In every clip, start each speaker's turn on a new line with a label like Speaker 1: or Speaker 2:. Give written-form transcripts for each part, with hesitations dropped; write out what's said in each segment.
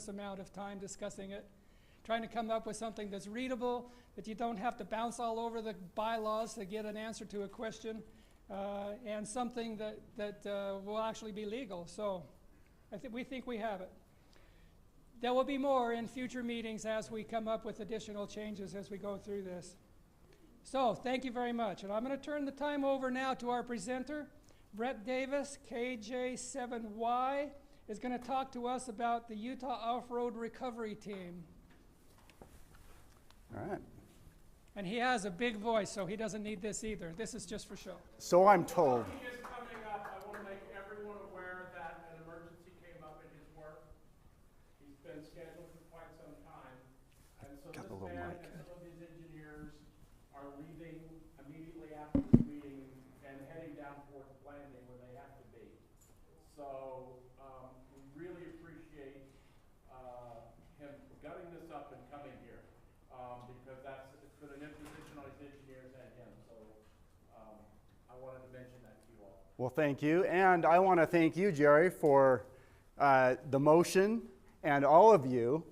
Speaker 1: tremendous amount of time discussing it, trying to come up with something that's readable, that you don't have to bounce all over the bylaws to get an answer to a question, and something that will actually be legal. So we think we have it. There will be more in future meetings as we come up with additional changes as we go through this. So thank you very much. And I'm going to turn the time over now to our presenter, Brett Davis, KJ7Y, is going to talk to us about the Utah Off-Road Recovery Team.
Speaker 2: All right.
Speaker 1: And he has a big voice, so he doesn't need this either. This is just for show.
Speaker 2: So I'm told.
Speaker 3: Is coming up. I want to make everyone aware that an emergency came up in his work. He's been scheduled for quite some time. And so this man and some of his engineers are leaving immediately after this meeting and heading down towards landing where they have to be. So we really appreciate him gutting this up and coming here because it's been an imposition on his engineers and him. So I wanted to mention that to you all.
Speaker 2: Well, thank you. And I want to thank you, Jerry, for the motion and all of you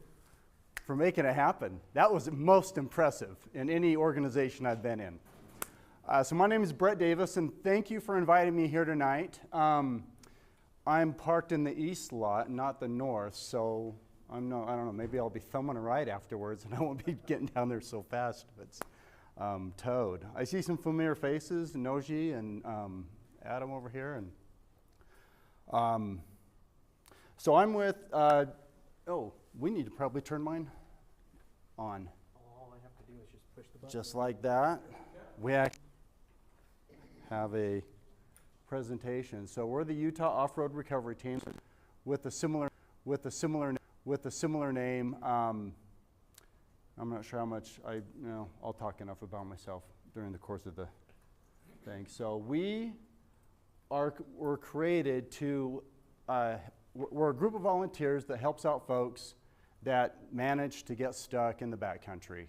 Speaker 2: for making it happen. That was most impressive in any organization I've been in. So my name is Brett Davis, and thank you for inviting me here tonight. I'm parked in the east lot, not the north, so I don't know, maybe I'll be thumbing a ride afterwards, and I won't be getting down there so fast if it's towed. I see some familiar faces, Noji and Adam over here, and so I'm with, we need to probably turn mine on.
Speaker 4: All I have to do is just push the button.
Speaker 2: Just like that. We actually have a presentation. So we're the Utah Off-Road Recovery Team with a similar name. I'm not sure how much I'll talk enough about myself during the course of the thing. So we're created to we're a group of volunteers that helps out folks that manage to get stuck in the backcountry.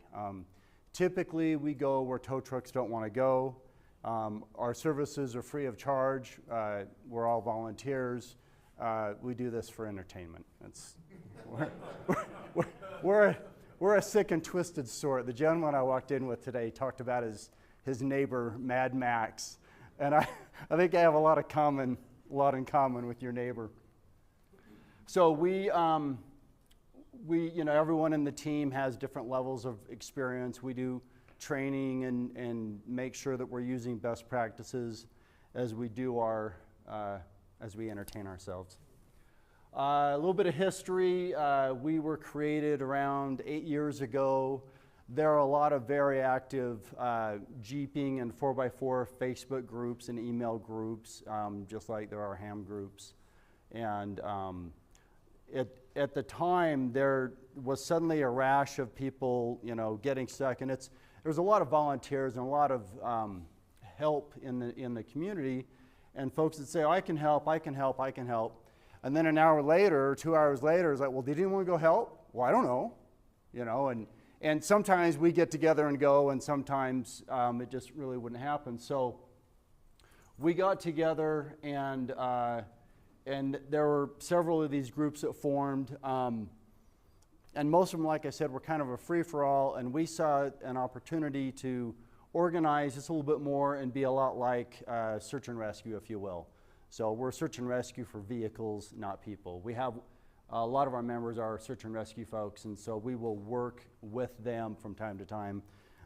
Speaker 2: Typically, we go where tow trucks don't want to go. Our services are free of charge. We're all volunteers. We do this for entertainment. We're a sick and twisted sort. The gentleman I walked in with today talked about his neighbor, Mad Max, and I think I have a lot in common with your neighbor. So everyone in the team has different levels of experience. We do training and make sure that we're using best practices as we do as we entertain ourselves. A little bit of history. We were created around 8 years ago. There are a lot of very active Jeeping and 4x4 Facebook groups and email groups, just like there are ham groups. And at the time, there was suddenly a rash of people, getting stuck, and there was a lot of volunteers and a lot of help in the community, and folks would say, "I can help, I can help, I can help," and then an hour later, 2 hours later, it's like, "Well, did anyone go help?" "Well, I don't know," and sometimes we get together and go, and sometimes it just really wouldn't happen. So we got together and there were several of these groups that formed, and most of them, like I said, were kind of a free-for-all, and we saw an opportunity to organize just a little bit more and be a lot like search and rescue, if you will. So we're search and rescue for vehicles, not people. We have a lot of our members are search and rescue folks, and so we will work with them from time to time,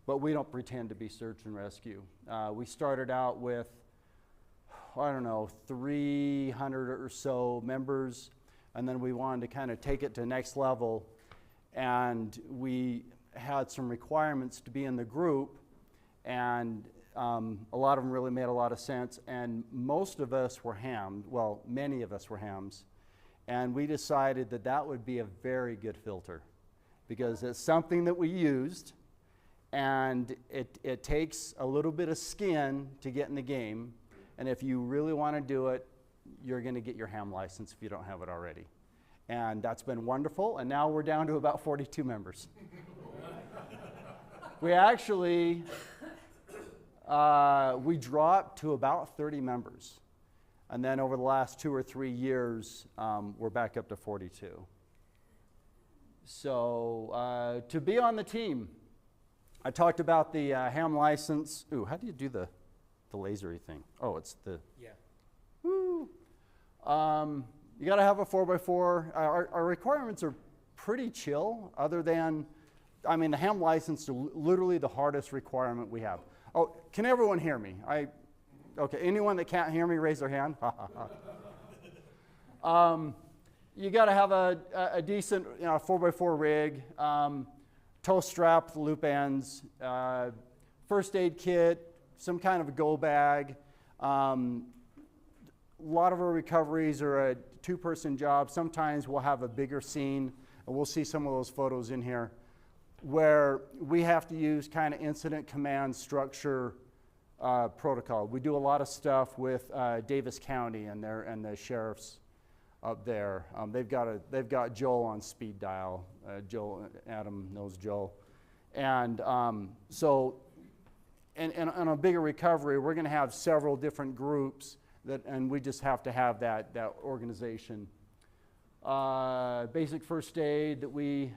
Speaker 2: but we don't pretend to be search and rescue. We started out with 300 or so members, and then we wanted to kind of take it to the next level, and we had some requirements to be in the group, and a lot of them really made a lot of sense, and most of us were hams. Well, many of us were hams, and we decided that that would be a very good filter because it's something that we used, and it takes a little bit of skin to get in the game. And if you really want to do it, you're going to get your ham license if you don't have it already. And that's been wonderful. And now we're down to about 42 members. We actually, we dropped to about 30 members. And then over the last 2 or 3 years, we're back up to 42. So to be on the team, I talked about the ham license. Ooh, how do you do the lasery thing? Oh, it's the...
Speaker 4: Yeah.
Speaker 2: Woo. You got to have a 4x4. Our requirements are pretty chill, other than, I mean, the ham license is literally the hardest requirement we have. Oh, can everyone hear me? Okay, anyone that can't hear me, raise their hand. You got to have a decent 4x4 rig, tow strap with loop ends, first aid kit, some kind of a go bag. A lot of our recoveries are a two-person job. Sometimes we'll have a bigger scene, and we'll see some of those photos in here, where we have to use kind of incident command structure protocol. We do a lot of stuff with Davis County and the sheriffs up there. They've got Joel on speed dial. Adam knows Joel, and so in a bigger recovery, we're going to have several different groups and we just have to have that organization. Basic first aid that we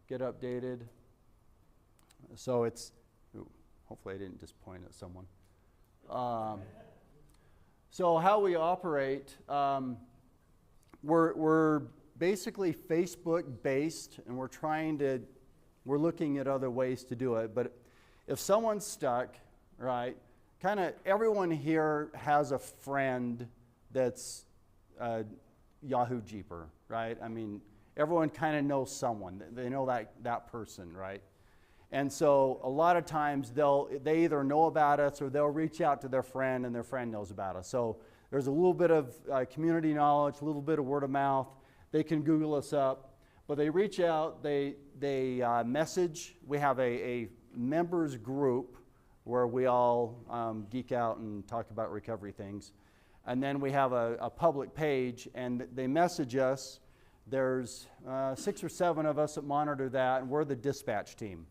Speaker 2: get updated. So it's, hopefully I didn't just point at someone. So how we operate, we're basically Facebook based, and we're looking at other ways to do it. But if someone's stuck, right, kind of everyone here has a friend that's a Yahoo Jeeper, right? I mean, everyone kind of knows someone. They know that person, right? And so a lot of times they either know about us or they'll reach out to their friend and their friend knows about us. So there's a little bit of community knowledge, a little bit of word of mouth. They can Google us up, but they reach out, they message. We have a members group where we all geek out and talk about recovery things. And then we have a public page, and they message us. There's 6 or 7 of us that monitor that, and we're the dispatch team.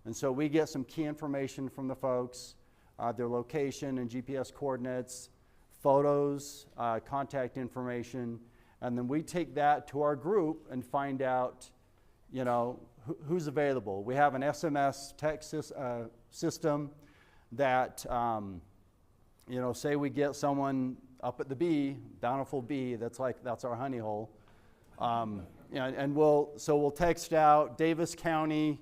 Speaker 2: And so we get some key information from the folks, their location and GPS coordinates, photos, contact information, and then we take that to our group and find out, who's available. We have an SMS text system that, say we get someone up at the B, Bountiful B, that's our honey hole. And we'll text out Davis County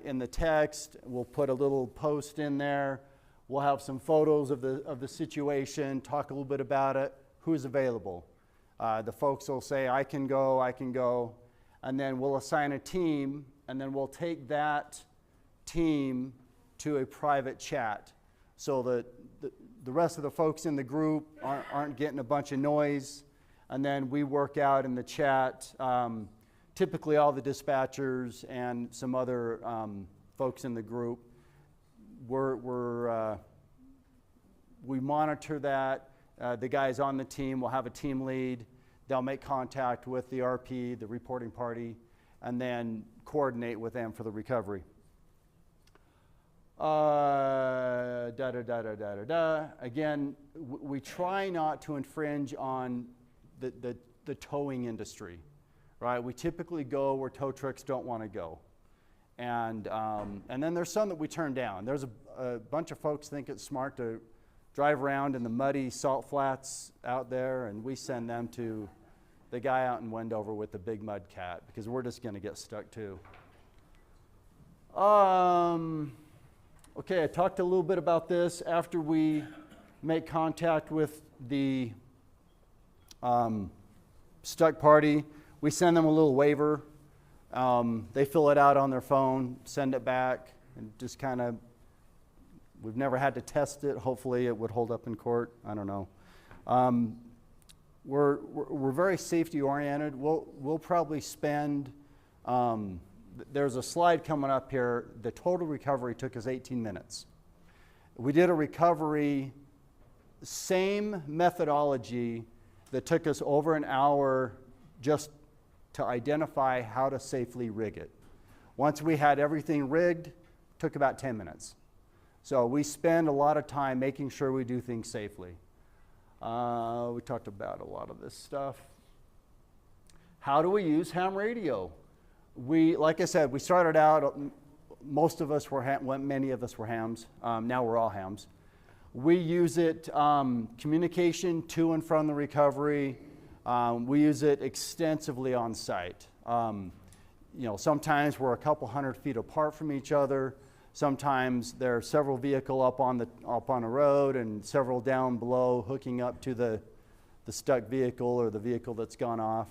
Speaker 2: in the text. We'll put a little post in there. We'll have some photos of the situation, talk a little bit about it, who's available. The folks will say, I can go, and then we'll assign a team, and then we'll take that team to a private chat so that the rest of the folks in the group aren't getting a bunch of noise. And then we work out in the chat, typically all the dispatchers and some other folks in the group. We monitor that. The guys on the team will have a team lead. They'll make contact with the RP, the reporting party, and then coordinate with them for the recovery. Again, we try not to infringe on the towing industry, right? We typically go where tow trucks don't want to go. And then there's some that we turn down. There's a bunch of folks think it's smart to drive around in the muddy salt flats out there, and we send them to the guy out in Wendover with the big mud cat, because we're just going to get stuck too. Okay, I talked a little bit about this. After we make contact with the stuck party, we send them a little waiver. They fill it out on their phone, send it back, and just kind of, we've never had to test it. Hopefully it would hold up in court. I don't know. We're very safety oriented. We'll probably spend, there's a slide coming up here. The total recovery took us 18 minutes. We did a recovery, same methodology, that took us over an hour just to identify how to safely rig it. Once we had everything rigged, took about 10 minutes. So we spend a lot of time making sure we do things safely. We talked about a lot of this stuff. How do we use ham radio? Like I said, we started out, most of us were, many of us were hams. Now we're all hams. We use it, communication to and from the recovery. We use it extensively on site. Sometimes we're a couple hundred feet apart from each other. Sometimes there are several vehicles up on a road and several down below hooking up to the stuck vehicle or the vehicle that's gone off.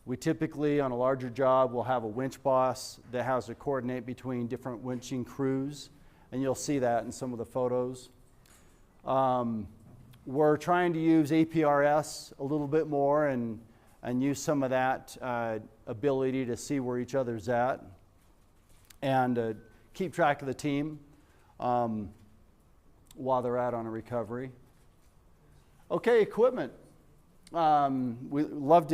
Speaker 2: We typically, on a larger job, will have a winch boss that has to coordinate between different winching crews, and you'll see that in some of the photos. We're trying to use APRS a little bit more and use some of that ability to see where each other's at and keep track of the team while they're out on a recovery. Okay, equipment. We love,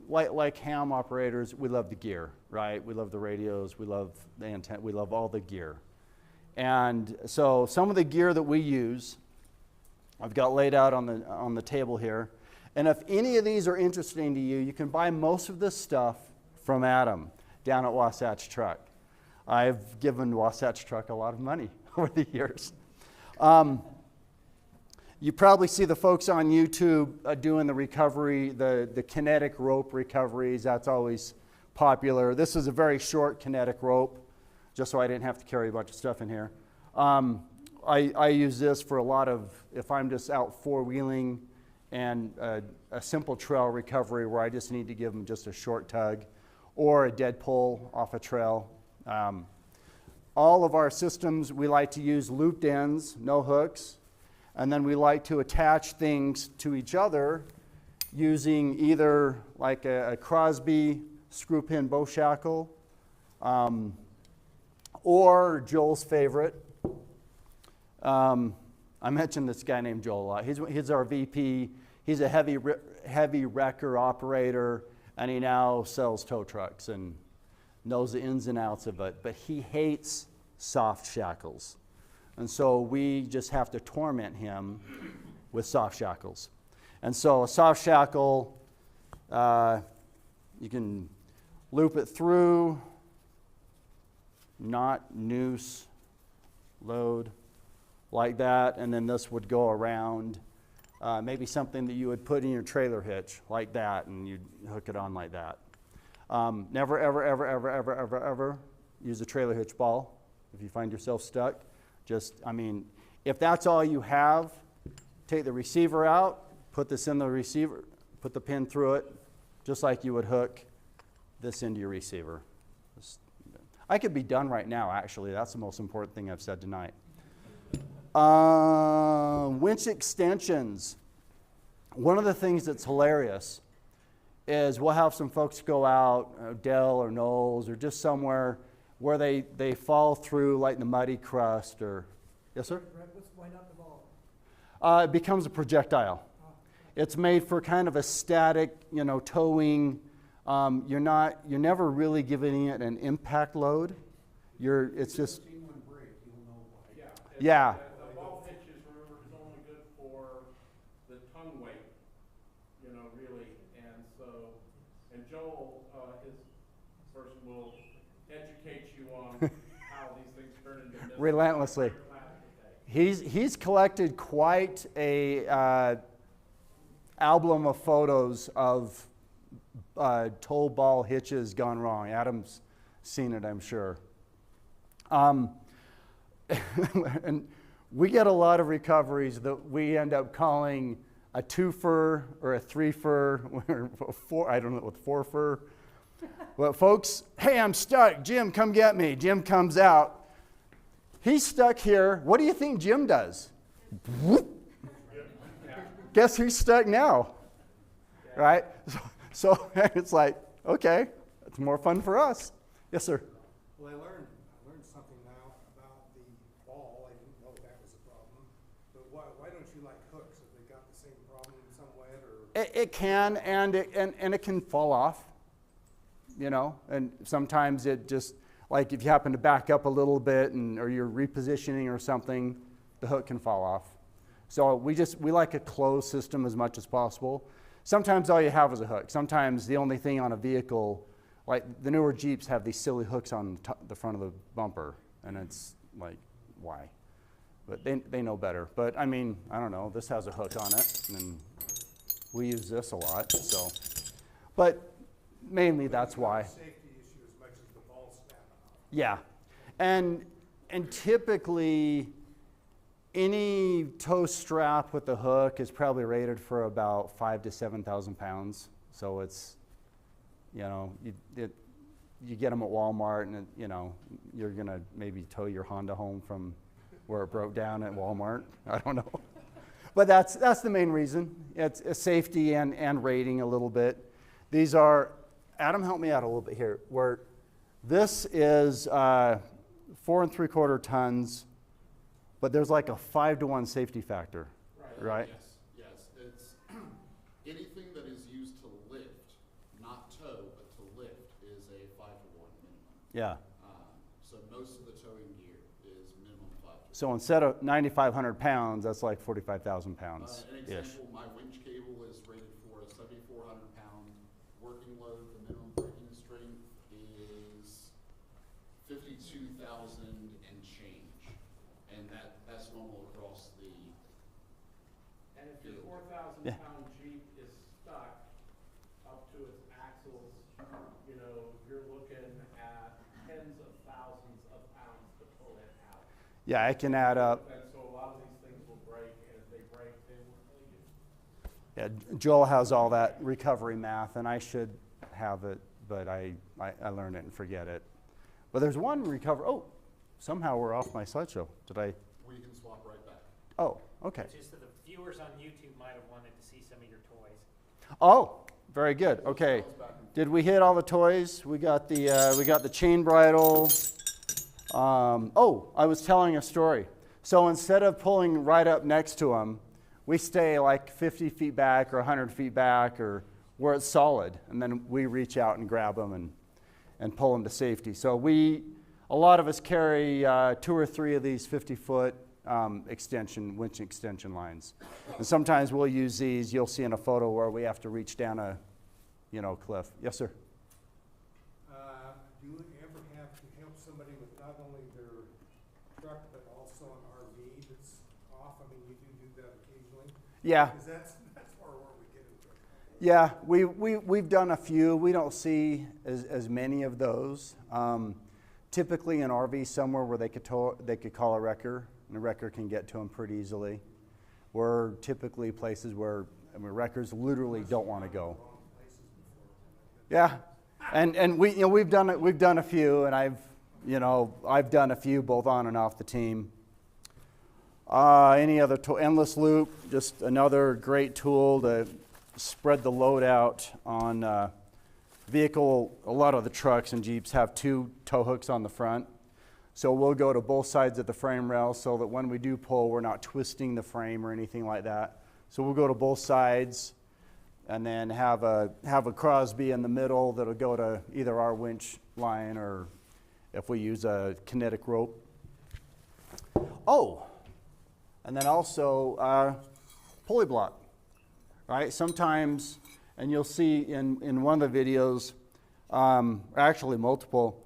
Speaker 2: like ham operators, we love the gear, right? We love the radios, we love the antenna, we love all the gear. And so some of the gear that we use, I've got laid out on the table here. And if any of these are interesting to you, you can buy most of this stuff from Adam down at Wasatch Truck. I've given Wasatch Truck a lot of money over the years. You probably see the folks on YouTube doing the recovery, the kinetic rope recoveries. That's always popular. This is a very short kinetic rope, just so I didn't have to carry a bunch of stuff in here. I use this for a lot of, if I'm just out four-wheeling and a simple trail recovery where I just need to give them just a short tug or a dead pull off a trail. All of our systems, we like to use looped ends, no hooks. And then we like to attach things to each other using either like a Crosby screw pin bow shackle or Joel's favorite. I mentioned this guy named Joel a lot. He's our VP. He's a heavy wrecker operator, and he now sells tow trucks and knows the ins and outs of it. But he hates soft shackles. And so we just have to torment him with soft shackles. And so a soft shackle, you can loop it through, knot, noose, load, like that, and then this would go around. Maybe something that you would put in your trailer hitch, like that, and you'd hook it on like that. Never, ever, ever, ever, ever, ever, ever use a trailer hitch ball if you find yourself stuck. If that's all you have, take the receiver out, put this in the receiver, put the pin through it, just like you would hook this into your receiver. I could be done right now, actually. That's the most important thing I've said tonight. Winch extensions. One of the things that's hilarious is we'll have some folks go out, Dell or Knowles, or just somewhere where they fall through like the muddy crust or, yes sir?
Speaker 4: Why not the ball?
Speaker 2: It becomes a projectile. It's made for kind of a static, towing. You're never really giving it an impact load. It's just, yeah.
Speaker 3: The ball pitch is only good for the tongue weight, really. And Joel, his person will educate you on how these things turn into missiles.
Speaker 2: Relentlessly. He's collected quite a album of photos of tow ball hitches gone wrong. Adam's seen it, I'm sure. And we get a lot of recoveries that we end up calling a 2-fur or a 3-fur or a 4, I don't know, with 4-fur. Well, folks, hey, I'm stuck. Jim, come get me. Jim comes out. He's stuck here. What do you think Jim does? Guess who's stuck now? Right? So it's like, okay, it's more fun for us. Yes, sir.
Speaker 5: Well, I learned something now about the ball. I didn't know that was a problem. But why don't you like hooks? Have they got the same problem in some way? Or
Speaker 2: It can, and it can fall off, and sometimes it just, like if you happen to back up a little bit or you're repositioning or something, the hook can fall off. So we like a closed system as much as possible. Sometimes all you have is a hook. Sometimes the only thing on a vehicle, like the newer Jeeps have these silly hooks on the front of the bumper, and it's like, why? But they know better. But I mean, I don't know, this has a hook on it, and we use this a lot, so. But mainly that's why.
Speaker 5: Safety issue as much as the ball snapping off.
Speaker 2: Yeah, and typically any tow strap with the hook is probably rated for about 5,000 to 7,000 pounds. So it's, you know, you get them at Walmart, and you know, you're gonna maybe tow your Honda home from where it broke down at Walmart. I don't know, but that's the main reason. It's a safety and rating a little bit. These are, Adam, help me out a little bit here. Where this is 4 3/4 tons, but there's like a 5-to-1 safety factor, right?
Speaker 6: Yes. It's anything that is used to lift, not tow, but to lift, is a 5-to-1 minimum.
Speaker 2: Yeah.
Speaker 6: So most of the towing gear is minimum 5-to-1.
Speaker 2: So instead of 9,500 pounds, that's like 45,000 pounds
Speaker 6: An
Speaker 2: ish.
Speaker 6: example, my winch cable is rated for a 7,400 pound working load. The minimum breaking strength is 52,000 and change, and that's normal across the.
Speaker 3: And if your 4,000
Speaker 2: Yeah.
Speaker 3: pound Jeep is stuck up to its axles, you know, you're looking at tens of thousands of pounds to pull it out.
Speaker 2: Yeah, it can add up.
Speaker 3: And so a lot of these things will break, and if they break, they will kill you.
Speaker 2: Yeah, Joel has all that recovery math, and I should have it, but I learned it and forget it. But there's one recover. Oh, somehow we're off my slideshow. Did I?
Speaker 6: We can swap right back.
Speaker 2: Oh, okay.
Speaker 7: Just that the viewers on YouTube might have wanted to see some of your toys.
Speaker 2: Oh, very good. Okay. Did we hit all the toys? We got the chain bridle. Oh, I was telling a story. So instead of pulling right up next to them, we stay like 50 feet back or 100 feet back or where it's solid, and then we reach out and grab them and pull them to safety. So a lot of us carry 2 or 3 of these 50-foot winch extension lines. And sometimes we'll use these. You'll see in a photo where we have to reach down a, cliff. Yes, sir.
Speaker 5: Do you ever have to help somebody with not only their truck, but also an RV that's off? I mean, you do that occasionally?
Speaker 2: Yeah.
Speaker 5: Because that's part of where we get into it.
Speaker 2: Yeah, we've done a few. We don't see as many of those. Typically an RV somewhere where they could call a wrecker, and a wrecker can get to them pretty easily. We're typically places where wreckers literally don't want to go. Yeah, and we've done a few, and I've done a few both on and off the team. Any other endless loop, just another great tool to spread the load out on vehicle. A lot of the trucks and Jeeps have 2 tow hooks on the front. So we'll go to both sides of the frame rail so that when we do pull, we're not twisting the frame or anything like that. So we'll go to both sides and then have a Crosby in the middle that'll go to either our winch line or if we use a kinetic rope. Oh, and then also pulley block. Right? Sometimes, and you'll see in one of the videos, actually multiple,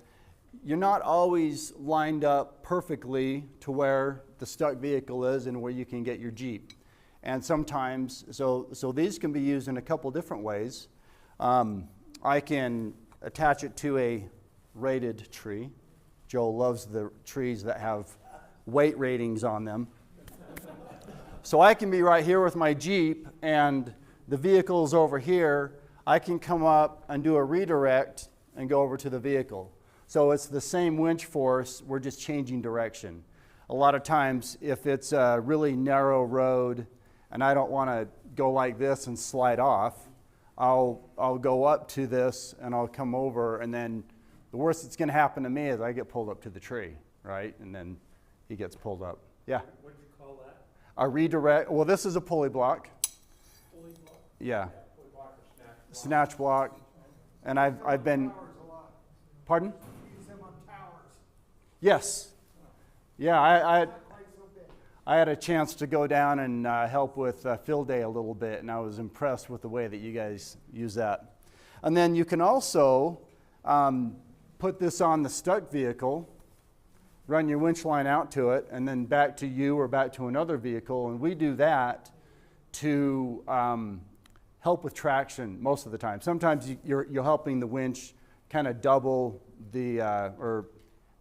Speaker 2: you're not always lined up perfectly to where the stuck vehicle is and where you can get your Jeep. And sometimes, so these can be used in a couple different ways. I can attach it to a rated tree. Joel loves the trees that have weight ratings on them. So I can be right here with my Jeep and the vehicle's over here. I can come up and do a redirect and go over to the vehicle. So it's the same winch force, we're just changing direction. A lot of times if it's a really narrow road and I don't want to go like this and slide off, I'll go up to this and I'll come over, and then the worst that's going to happen to me is I get pulled up to the tree, right? And then he gets pulled up. Yeah?
Speaker 3: What'd you call that?
Speaker 2: A redirect, well, this is a pulley block.
Speaker 3: Pulley block?
Speaker 2: Yeah.
Speaker 3: Pulley block or snatch block?
Speaker 2: Snatch block. And I've been,
Speaker 4: Towers a lot.
Speaker 2: pardon?
Speaker 4: Use them on towers.
Speaker 2: Yes. Yeah,
Speaker 4: Not quite so big.
Speaker 2: I had a chance to go down and help with field day a little bit, and I was impressed with the way that you guys use that. And then you can also put this on the stuck vehicle, run your winch line out to it, and then back to you or back to another vehicle. And we do that to help with traction most of the time. Sometimes you're helping the winch kind of double the, or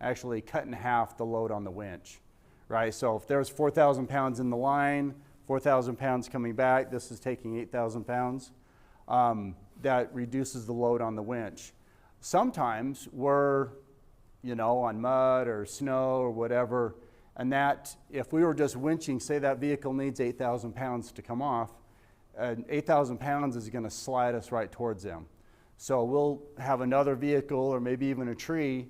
Speaker 2: actually cut in half the load on the winch, right? So if there's 4,000 pounds in the line, 4,000 pounds coming back, this is taking 8,000 pounds, that reduces the load on the winch. Sometimes we're, on mud or snow or whatever, and that, if we were just winching, say that vehicle needs 8,000 pounds to come off, 8,000 pounds is going to slide us right towards them. So we'll have another vehicle or maybe even a tree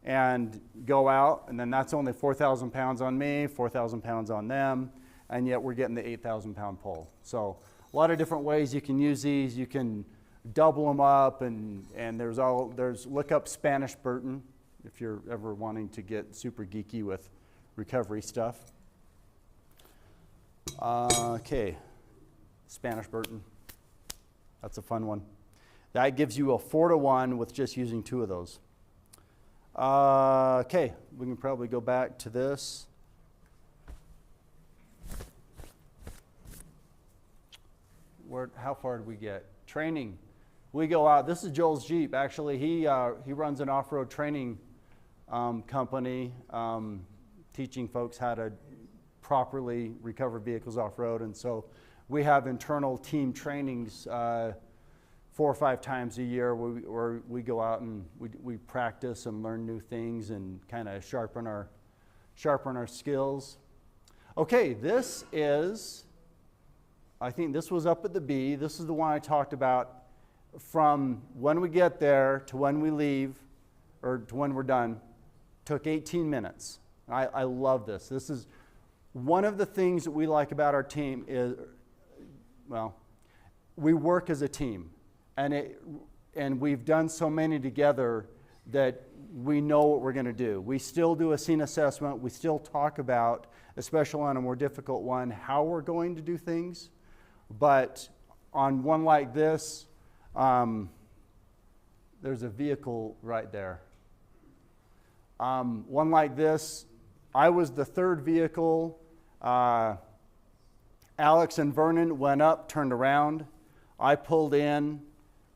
Speaker 2: and go out, and then that's only 4,000 pounds on me, 4,000 pounds on them, and yet we're getting the 8,000 pound pull. So a lot of different ways you can use these. You can double them up, and there's look up Spanish Burton if you're ever wanting to get super geeky with recovery stuff. Okay, Spanish Burton. That's a fun one. That gives you a 4-to-1 with just using 2 of those. Okay, we can probably go back to this. How far did we get? Training. We go out. This is Joel's Jeep. Actually, he runs an off-road training company, teaching folks how to properly recover vehicles off-road. And so we have internal team trainings 4 or 5 times a year where we go out and we practice and learn new things and kind of sharpen our skills. Okay, this is, I think this was up at the B. This is the one I talked about. From when we get there to when we leave, or to when we're done, took 18 minutes. I love this. This is one of the things that we like about our team is, well, we work as a team. And we've done so many together that we know what we're going to do. We still do a scene assessment. We still talk about, especially on a more difficult one, how we're going to do things. But on one like this, there's a vehicle right there. One like this, I was the 3rd vehicle. Alex and Vernon went up, turned around. I pulled in.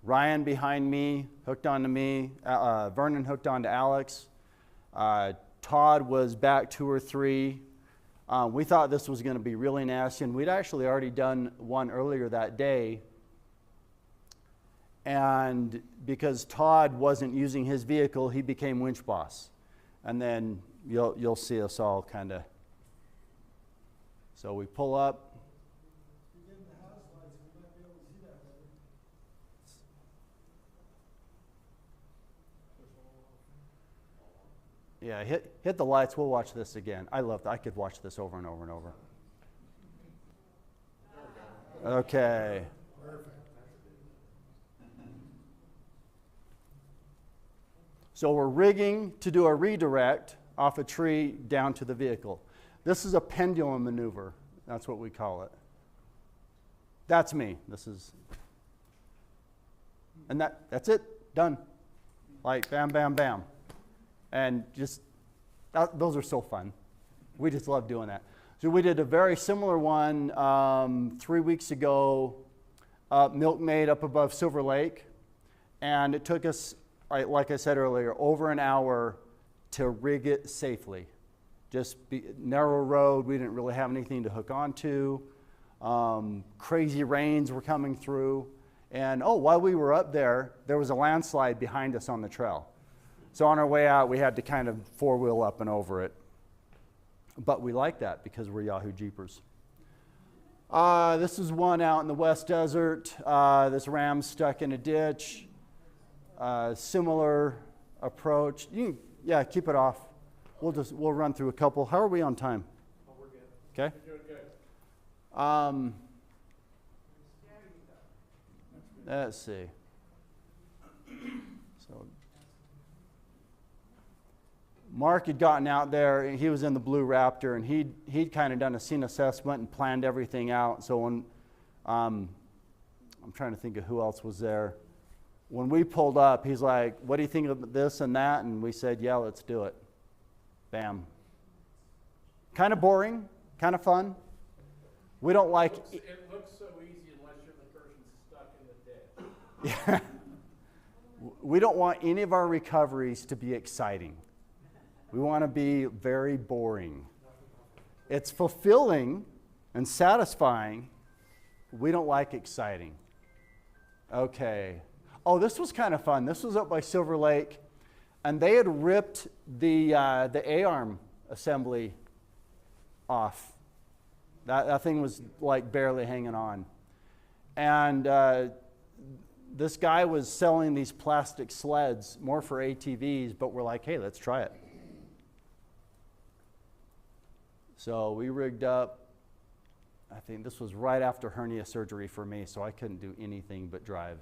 Speaker 2: Ryan behind me hooked onto me. Vernon hooked onto Alex. Todd was back 2 or 3. We thought this was going to be really nasty, and we'd actually already done one earlier that day. And because Todd wasn't using his vehicle, he became winch boss. And then you'll see us all kind of. So we pull up. Yeah, hit the lights. We'll watch this again. I could watch this over and over and over. Okay. So we're rigging to do a redirect off a tree down to the vehicle. This is a pendulum maneuver. That's what we call it. That's me. And that's it. Done. Like bam, bam, bam. And just, those are so fun. We just love doing that. So we did a very similar one 3 weeks ago, Milkmaid up above Silver Lake. And it took us, like I said earlier, over an hour to rig it safely. Just narrow road, we didn't really have anything to hook onto. Crazy rains were coming through. And while we were up there was a landslide behind us on the trail. So on our way out, we had to kind of 4-wheel up and over it. But we like that because we're Yahoo Jeepers. This is one out in the West Desert. This ram's stuck in a ditch. Similar approach. Yeah, keep it off. We'll run through a couple. How are we on time?
Speaker 3: Oh, we're good.
Speaker 2: Okay.
Speaker 3: You're doing good.
Speaker 2: Let's see. So Mark had gotten out there, and he was in the Blue Raptor, and he'd kind of done a scene assessment and planned everything out. So when, I'm trying to think of who else was there. When we pulled up, he's like, what do you think of this and that? And we said, yeah, let's do it. Bam. Kind of boring, kind of fun. We don't like...
Speaker 3: It looks so easy unless you're the person stuck in the ditch.
Speaker 2: Yeah. We don't want any of our recoveries to be exciting. We want to be very boring. It's fulfilling and satisfying. We don't like exciting. Okay. Oh, this was kind of fun. This was up by Silver Lake, and they had ripped the A-arm assembly off. That thing was like barely hanging on. And this guy was selling these plastic sleds, more for ATVs, but we're like, hey, let's try it. So we rigged up. I think this was right after hernia surgery for me, so I couldn't do anything but drive.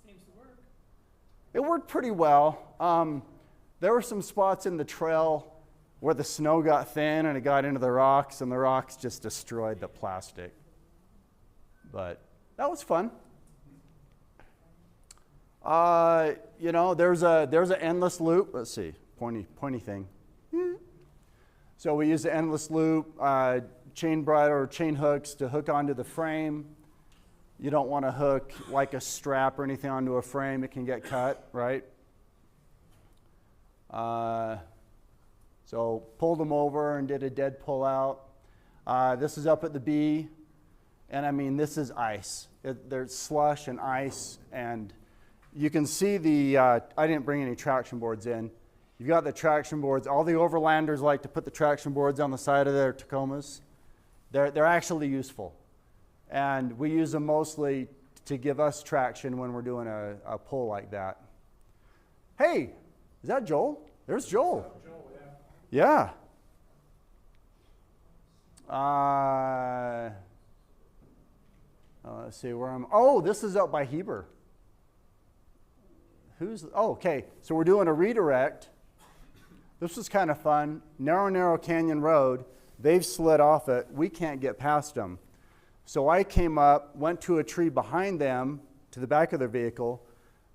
Speaker 1: Seems to work.
Speaker 2: It worked pretty well. There were some spots in the trail where the snow got thin and it got into the rocks, and the rocks just destroyed the plastic. But that was fun. You know, there's an endless loop. Let's see, pointy thing. So we use the endless loop, chain bridle or chain hooks to hook onto the frame. You don't want to hook like a strap or anything onto a frame. It can get cut, right? So pulled them over and did a dead pull out. This is up at the B, and I mean, this is ice. There's slush and ice, and you can see the, I didn't bring any traction boards in. You've got the traction boards. All the overlanders like to put the traction boards on the side of their Tacomas. They're actually useful. And we use them mostly to give us traction when we're doing a pull like that. Hey, is that Joel? There's Joel. Yeah. Let's see where I'm. Oh, this is up by Heber. Okay. So we're doing a redirect. This was kind of fun. Narrow canyon road. They've slid off it. We can't get past them. So I came up, went to a tree behind them, to the back of their vehicle.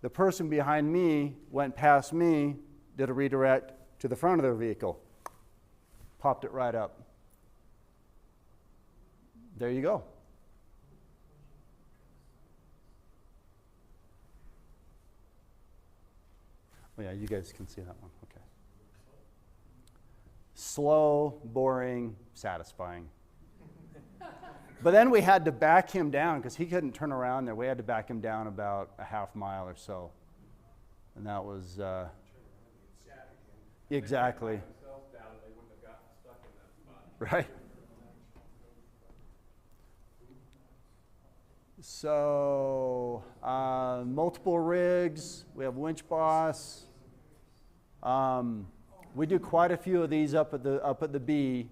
Speaker 2: The person behind me went past me, did a redirect to the front of their vehicle. Popped it right up. There you go. Oh yeah, you guys can see that one. Okay. Slow, boring, satisfying. But then we had to back him down because he couldn't turn around there. We had to back him down about a half mile or so. And that was exactly. Right. So multiple rigs. We have Winch Boss. We do quite a few of these up at the B,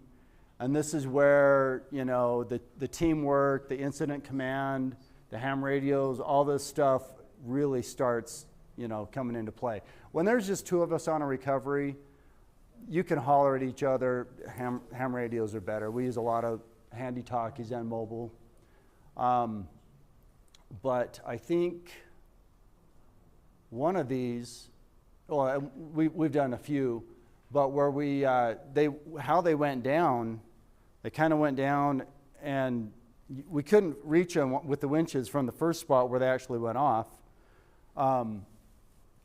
Speaker 2: and this is where, you know, the teamwork, the incident command, the ham radios, all this stuff really starts, you know, coming into play. When there's just two of us on a recovery, you can holler at each other. Ham radios are better. We use a lot of handy talkies and mobile. But I think one of these, well, we've done a few, but where how they went down, they kind of went down, and we couldn't reach them with the winches from the first spot where they actually went off.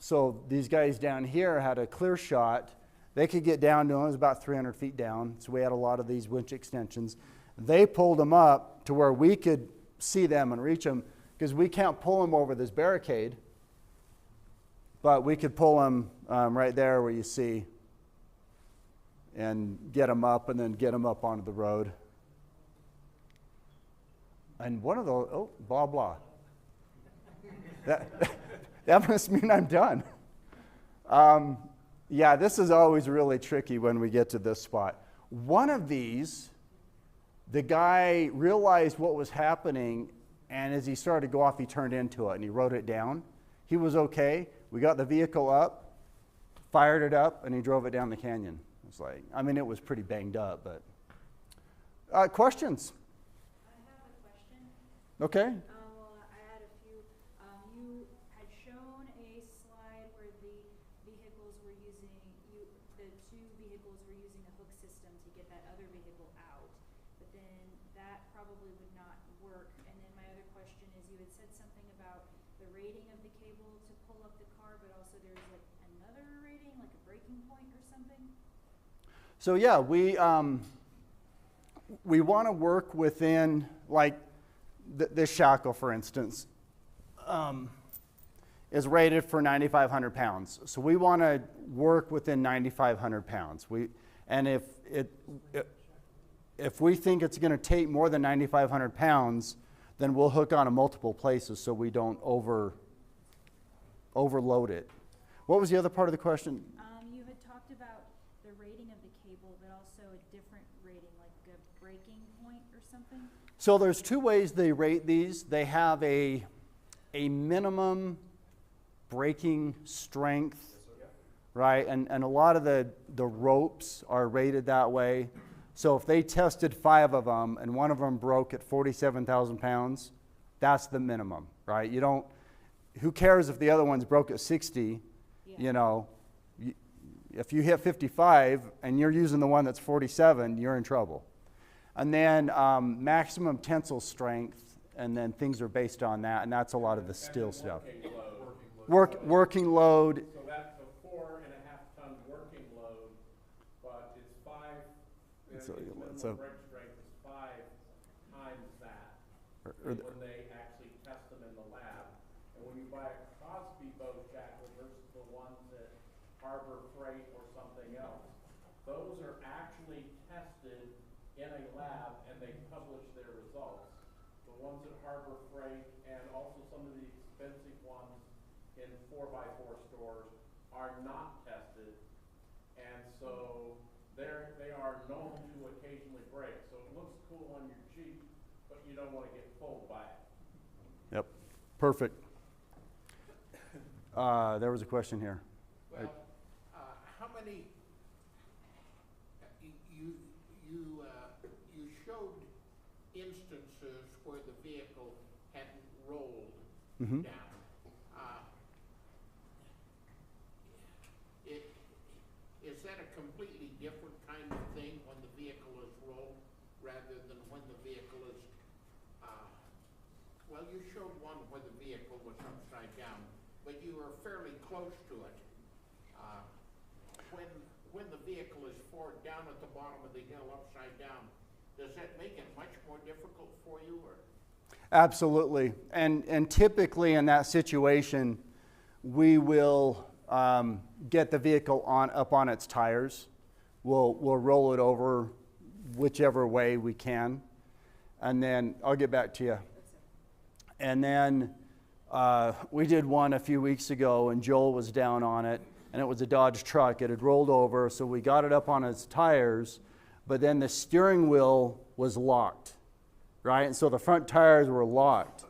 Speaker 2: So these guys down here had a clear shot. They could get down to them. It was about 300 feet down, so we had a lot of these winch extensions. They pulled them up to where we could see them and reach them, because we can't pull them over this barricade, but we could pull them right there where you see, and get them up, and then get them up onto the road. And one of those, oh, blah, blah. That must mean I'm done. Yeah, this is always really tricky when we get to this spot. One of these, the guy realized what was happening, and as he started to go off, he turned into it, and he wrote it down. He was okay. We got the vehicle up. fired it up, and he drove it down the canyon. It's like, I mean, it was pretty banged up, but. Questions?
Speaker 8: I have a question.
Speaker 2: Okay.
Speaker 8: Well, I had a few. You had shown a slide where the vehicles were using, the two vehicles were using a hook system to get that other vehicle out, but then that probably would not work. And then my other question is, you had said something about the rating of the cable to pull up the car, but also there's like another rating, like a breaking point or something?
Speaker 2: So yeah, we want to work within, like, this shackle, for instance, is rated for 9,500 pounds. So we want to work within 9,500 pounds. And if we think it's going to take more than 9,500 pounds, then we'll hook on to multiple places so we don't overload it. What was the other part of the question?
Speaker 8: You had talked about the rating of the cable, but also a different rating, like a breaking point or something?
Speaker 2: So there's two ways they rate these. They have a minimum breaking strength, right? And a lot of the ropes are rated that way. So if they tested 5 of them and one of them broke at 47,000 pounds, that's the minimum, right? You don't, who cares if the other one's broke at 60, you know? If you hit 55 and you're using the one that's 47, you're in trouble. And then maximum tensile strength, and then things are based on that, and that's a lot of the steel stuff. Working load.
Speaker 3: So that's a 4.5-ton working load, but it's 5. Minimum brake strength is 5 times that. When they actually test them in the lab, and when you buy a Crosby boat shackle versus the ones at Harbor Freight or something else, those are actually tested in a lab and they publish their results. The ones at Harbor Freight and also some of the expensive ones in 4x4 stores are not tested, and so they are known to occasionally break. So it looks cool on your Jeep, but you don't want to get pulled by it.
Speaker 2: Yep, perfect. There was a question here.
Speaker 9: Well, how many, you showed instances where the vehicle hadn't rolled
Speaker 2: Mm-hmm.
Speaker 9: down. Is that a completely different kind of thing when the vehicle is rolled rather than when the vehicle is, well, you showed one where the vehicle was upside down, but you were fairly close to it. When the vehicle is forward down at the bottom of the hill upside down, does that make it much more difficult for you, or?
Speaker 2: Absolutely, and typically in that situation, we will get the vehicle up on its tires. We'll roll it over whichever way we can, and then I'll get back to you. And then we did one a few weeks ago, and Joel was down on it, and it was a Dodge truck. It had rolled over, so we got it up on its tires, but then the steering wheel was locked, right? And so the front tires were locked.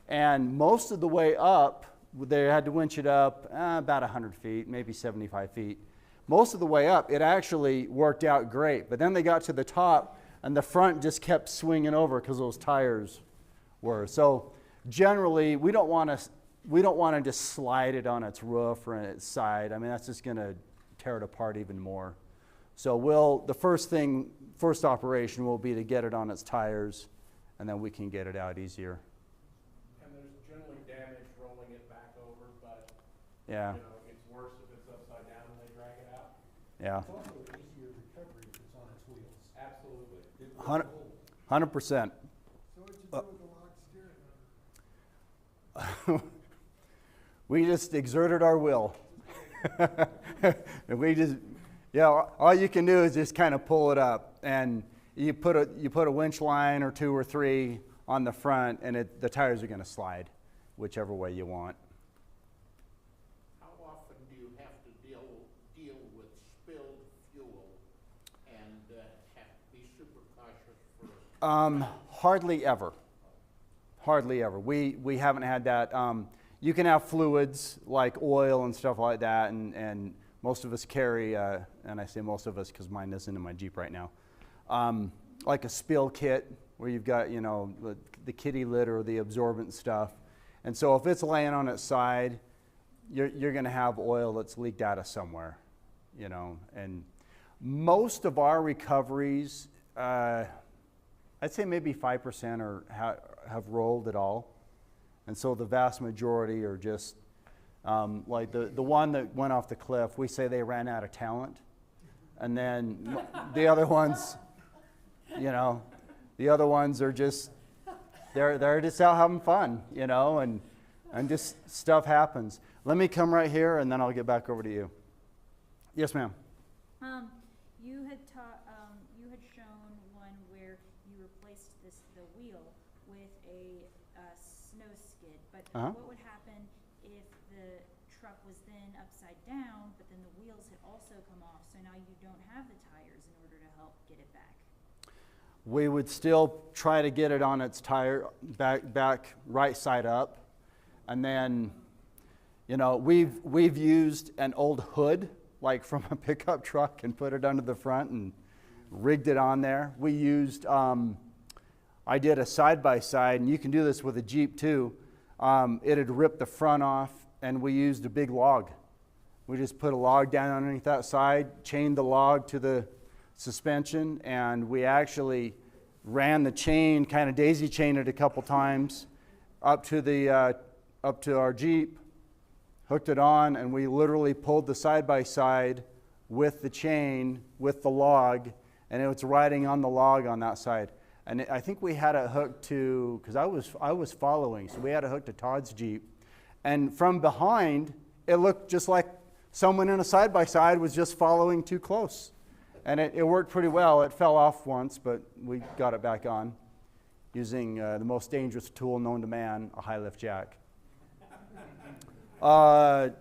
Speaker 2: And most of the way up, they had to winch it up about 100 feet, maybe 75 feet. Most of the way up, it actually worked out great. But then they got to the top, and the front just kept swinging over because those tires were. So generally, we don't want to just slide it on its roof or its side. I mean, that's just going to tear it apart even more. So the first operation will be to get it on its tires, and then we can get it out easier.
Speaker 3: And there's generally damage rolling it back over, but
Speaker 2: Yeah.
Speaker 3: you know, it's worse if it's upside down and they drag it out.
Speaker 2: Yeah.
Speaker 5: It's also easier recovery if it's on its wheels.
Speaker 3: Absolutely.
Speaker 2: 100%.
Speaker 4: So what'd you do with the locked steering wheel?
Speaker 2: We just exerted our will. And we just, all you can do is just kind of pull it up, and you put a winch line or 2 or 3 on the front, and the tires are going to slide whichever way you want.
Speaker 9: How often do you have to deal with spilled fuel and have to be super cautious for?
Speaker 2: Hardly ever. Hardly ever. We haven't had that. You can have fluids like oil and stuff like that, and most of us carry, and I say most of us because mine isn't in my Jeep right now, like a spill kit where you've got, you know, the kitty litter or the absorbent stuff. And so if it's laying on its side, you're going to have oil that's leaked out of somewhere, you know. And most of our recoveries, I'd say maybe 5% are have rolled at all. And so the vast majority are just, like the one that went off the cliff, we say they ran out of talent. And then the other ones, you know, the other ones are just, they're just out having fun, you know, and just stuff happens. Let me come right here, and then I'll get back over to you. Yes, ma'am.
Speaker 8: You had shown one where you replaced the wheel with a snow skid, but what would happen if the truck was then upside down, but then the wheels had also come off, so now you don't have the tires in order to help get it back?
Speaker 2: We would still try to get it on its tire, back right side up. And then, you know, we've used an old hood, like from a pickup truck, and put it under the front and rigged it on there. We used, I did a side-by-side, and you can do this with a Jeep too. It had ripped the front off, and we used a big log. We just put a log down underneath that side, chained the log to the suspension, and we actually ran the chain, kind of daisy chained it a couple times up to our Jeep, hooked it on, and we literally pulled the side-by-side with the chain, with the log, and it was riding on the log on that side. And I think we had it hooked to, because I was following, so we had it hooked to Todd's Jeep. And from behind, it looked just like someone in a side-by-side was just following too close. And it worked pretty well. It fell off once, but we got it back on using the most dangerous tool known to man, a high-lift jack. Back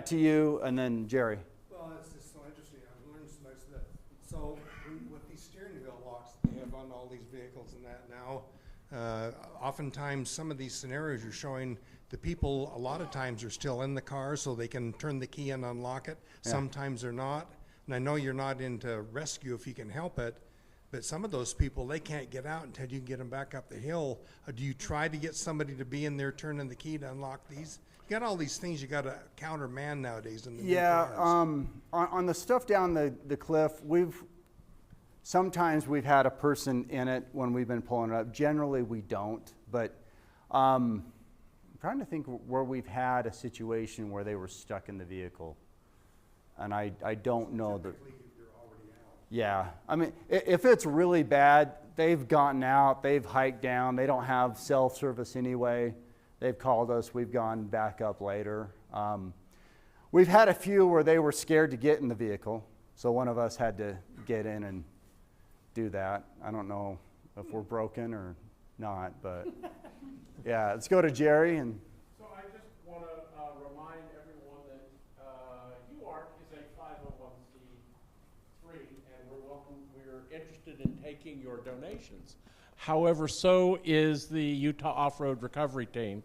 Speaker 2: to you, and then Jerry.
Speaker 5: Well, it's just so interesting. I've learned so much that, so with these steering wheel locks they have on all these vehicles and that now, oftentimes some of these scenarios you're showing, the people a lot of times are still in the car so they can turn the key and unlock it.
Speaker 2: Yeah.
Speaker 5: Sometimes they're not. And I know you're not into rescue if you can help it, but some of those people, they can't get out until you can get them back up the hill. Do you try to get somebody to be in there turning the key to unlock these? You got all these things you got to counterman nowadays in the new cars.
Speaker 2: On the stuff down the cliff, sometimes we've had a person in it when we've been pulling it up. Generally we don't, but I'm trying to think where we've had a situation where they were stuck in the vehicle. And I don't know that. Yeah, I mean, if it's really bad, they've gotten out, they've hiked down, they don't have cell service anyway. They've called us, we've gone back up later. We've had a few where they were scared to get in the vehicle, so one of us had to get in and do that. I don't know if we're broken or not, but yeah, let's go to Jerry. And
Speaker 3: So I just want to remind everyone that UARC is a 501c3, and we're interested in taking your donations. However, so is the Utah Off-Road Recovery Team.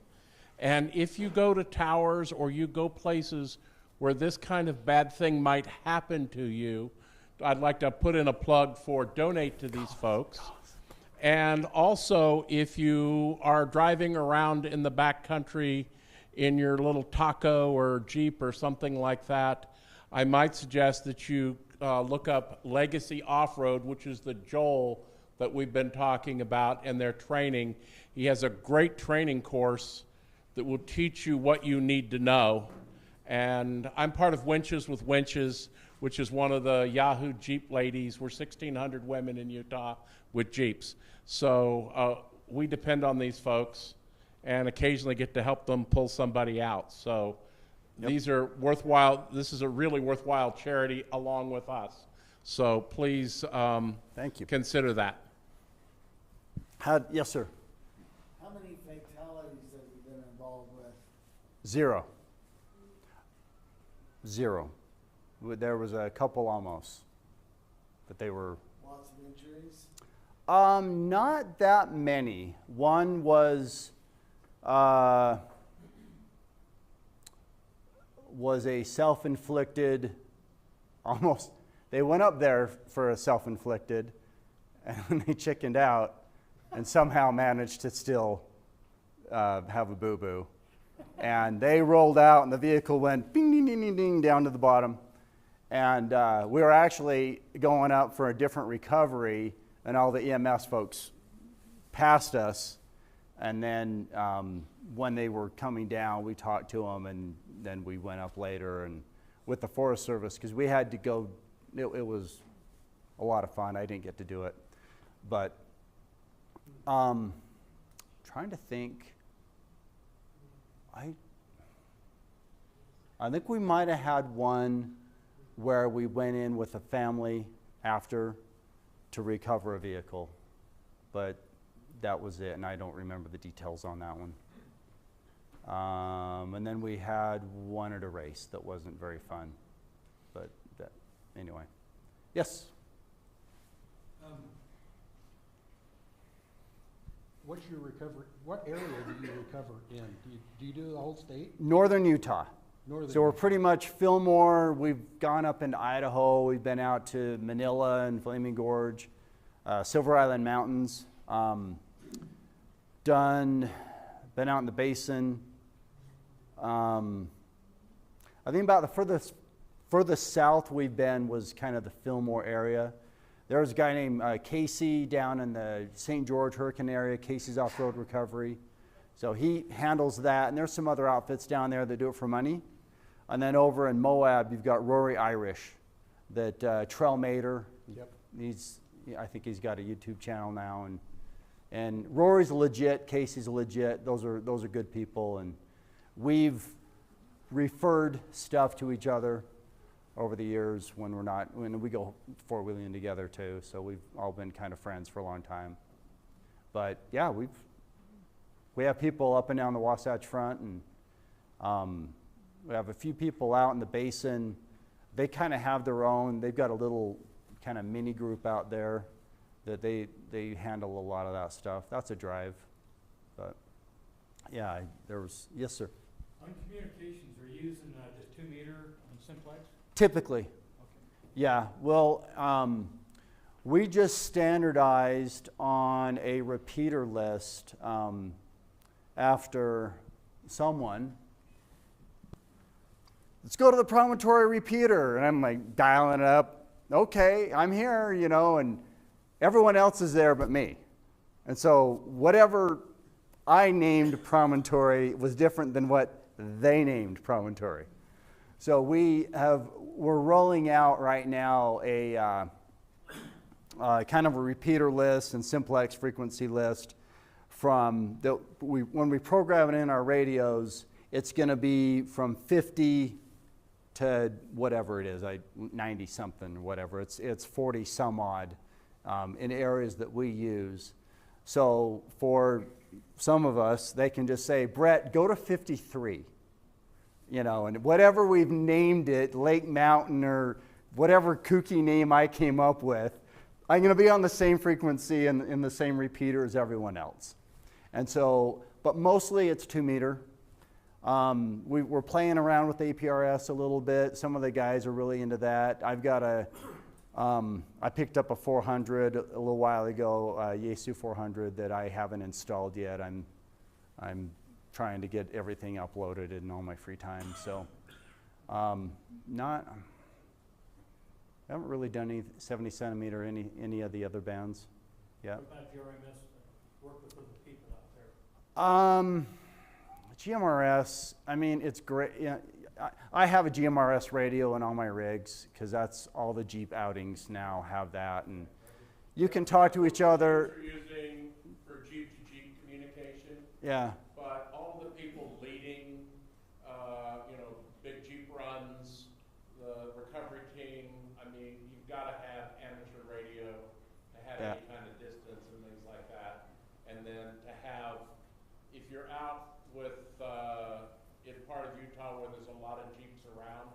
Speaker 3: And if you go to towers or you go places where this kind of bad thing might happen to you, I'd like to put in a plug for donate to these folks. And also, if you are driving around in the backcountry in your little Taco or Jeep or something like that, I might suggest that you look up Legacy Off-Road, which is the Joel that we've been talking about, and their training. He has a great training course that will teach you what you need to know. And I'm part of Winches with Winches, which is one of the Yahoo Jeep ladies. We're 1,600 women in Utah with Jeeps. So we depend on these folks and occasionally get to help them pull somebody out. So these are worthwhile. This is a really worthwhile charity along with us. So please
Speaker 2: thank you.
Speaker 3: Consider that.
Speaker 2: Yes, sir.
Speaker 4: How many fatalities have you been involved with?
Speaker 2: Zero. There was a couple almost, but they were.
Speaker 4: Lots of injuries?
Speaker 2: Not that many. One was was a self-inflicted, almost, they went up there for a self-inflicted, and they chickened out and somehow managed to still have a boo-boo. And they rolled out, and the vehicle went ding, ding, ding, ding, ding, down to the bottom. And we were actually going up for a different recovery, and all the EMS folks passed us. And then when they were coming down, we talked to them, and then we went up later and with the Forest Service, because we had to go. It was a lot of fun. I didn't get to do it, but trying to think. I think we might have had one where we went in with a family after to recover a vehicle, but that was it, and I don't remember the details on that one. And then we had one at a race that wasn't very fun, but that, anyway. Yes?
Speaker 10: What's your recovery, what area do you recover in? Do you do the whole state?
Speaker 2: Northern Utah.
Speaker 10: Northern
Speaker 2: So we're
Speaker 10: Utah.
Speaker 2: pretty much Fillmore. We've gone up into Idaho. We've been out to Manila and Flaming Gorge, Silver Island Mountains. Been out in the basin. I think about the furthest south we've been was kind of the Fillmore area. There was a guy named Casey down in the St. George Hurricane area, Casey's Off-Road Recovery. So he handles that, and there's some other outfits down there that do it for money. And then over in Moab, you've got Rory Irish, that Trail Mater.
Speaker 10: Yep.
Speaker 2: I think he's got a YouTube channel now, and Rory's legit, Casey's legit. Those are good people, and we've referred stuff to each other over the years when we go four-wheeling together too. So we've all been kind of friends for a long time. But yeah, we have people up and down the Wasatch Front, and we have a few people out in the basin. They kind of have their own. They've got a little kind of mini group out there that they handle a lot of that stuff. That's a drive. But yeah, yes, sir.
Speaker 11: On communications, are you using just 2 meter and simplex?
Speaker 2: Typically.
Speaker 11: Okay.
Speaker 2: Yeah, well, we just standardized on a repeater list after someone. Let's go to the promontory repeater. And I'm like dialing it up. Okay, I'm here, and everyone else is there but me. And so whatever I named promontory was different than what they named promontory. So we're rolling out right now a kind of a repeater list and simplex frequency list when we program it in our radios. It's going to be from 50 to whatever it is, 90 something, whatever. It's 40 some odd in areas that we use. So for some of us, they can just say, Brett, go to 53. And whatever we've named it, Lake Mountain or whatever kooky name I came up with, I'm going to be on the same frequency and in the same repeater as everyone else. And so, but mostly it's 2 meter. We're playing around with APRS a little bit. Some of the guys are really into that. I've got I picked up a 400 a little while ago, Yaesu 400 that I haven't installed yet. I'm trying to get everything uploaded in all my free time. So, I haven't really done any 70 centimeter, any of the other bands yet.
Speaker 11: What about GRMS work with the people out there?
Speaker 2: GMRS, it's great. Yeah, I have a GMRS radio in all my rigs because that's all the Jeep outings now have that, and you can talk to each other.
Speaker 3: You're using for Jeep-to-Jeep communication.
Speaker 2: Yeah.
Speaker 3: But all the people leading, big Jeep runs, the recovery team, you've got to have amateur radio to have any kind of distance and things like that. And then to have, if you're out with, in part of Utah where there's a lot of Jeeps around,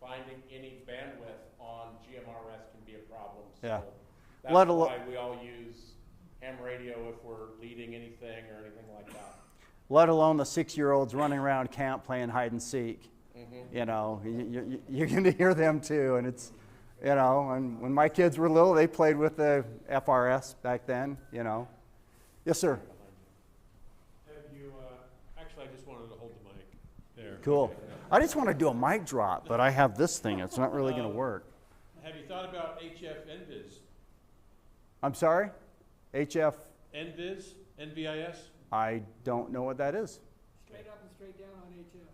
Speaker 3: finding any bandwidth on GMRS can be a problem. So
Speaker 2: Yeah.
Speaker 3: that's why we all use ham radio if we're leading anything or anything like that.
Speaker 2: Let alone the 6-year-olds running around camp playing hide and seek. You know, you're going to hear them too, and it's, you know, and when my kids were little, they played with the FRS back then, you know. Yes, sir.
Speaker 12: Have you, actually, I just wanted to hold the mic there.
Speaker 2: Cool.
Speaker 12: Okay.
Speaker 2: I just want to do a mic drop, but I have this thing. It's not really going to work.
Speaker 12: Have you thought about HF NVIS?
Speaker 2: I'm sorry? HF?
Speaker 12: NVIS? NVIS?
Speaker 2: I don't know what that is.
Speaker 1: Straight up and straight down on HF.